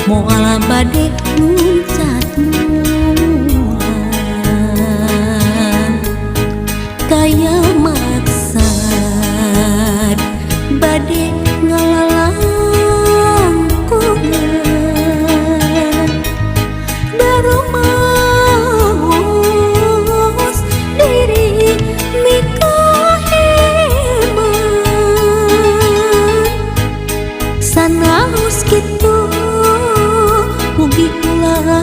moal bade luncat mulan kaya maksad bade ngalalang kungan darumaos diri mikah hebat sanaos kitu mugi ulah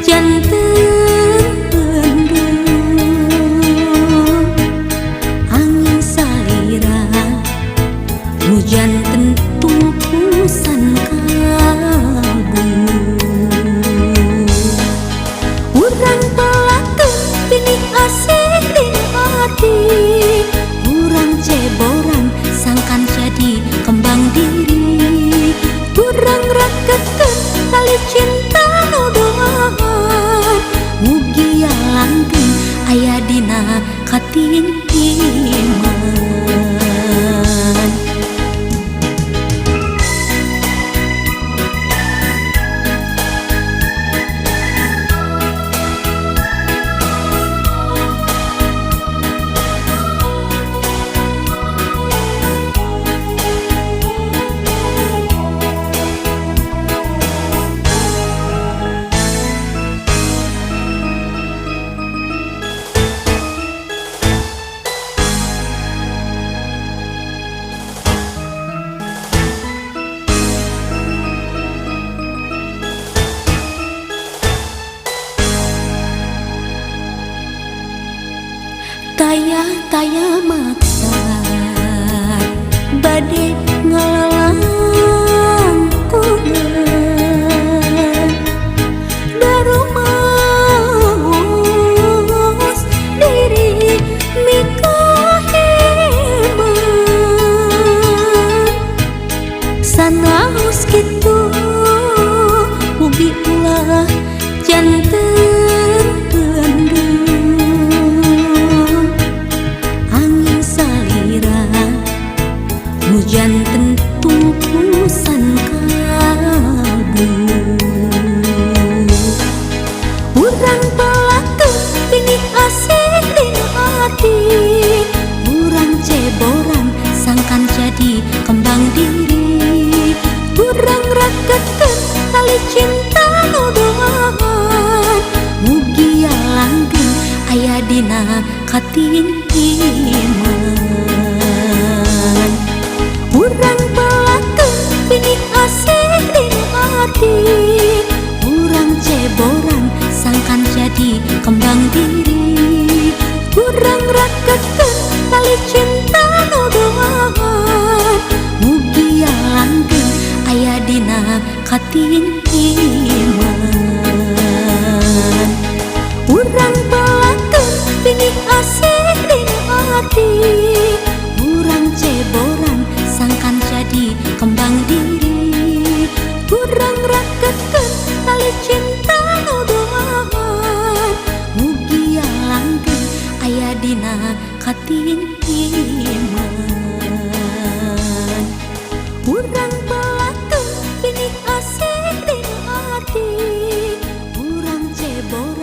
janten pendung angin salira hujan tentu pusan kabung urang pelatu pinik asik di hati urang ceboran sangkan jadi kembang diri urang raketen tali cinta nuduhan mugi langgeng aya dina katin iman taya maksad bade ngalalang kungan darumaos diri mikah hebat sanaos kitu mugi ulah janten pendung angin salira hujan tentu pusan kabung urang pelatu pinik asik di hati urang ceboran sangkan jadi kembang diri urang raketen tali cinta nuduhan mugi langgeng aya dina katin iman urang pelatu pinik asik di hati urang ceboran sangkan jadi kembang diri urang raketen tali cinta nuduhan mugi langgeng aya dina katin iman urang pelatu pinik asik di hati urang ceboran sangkan jadi kembang diri urang raketen tali cinta nuduhan mugi langgeng aya dina katin iman urang pelatu pinik asik di hati urang ceboran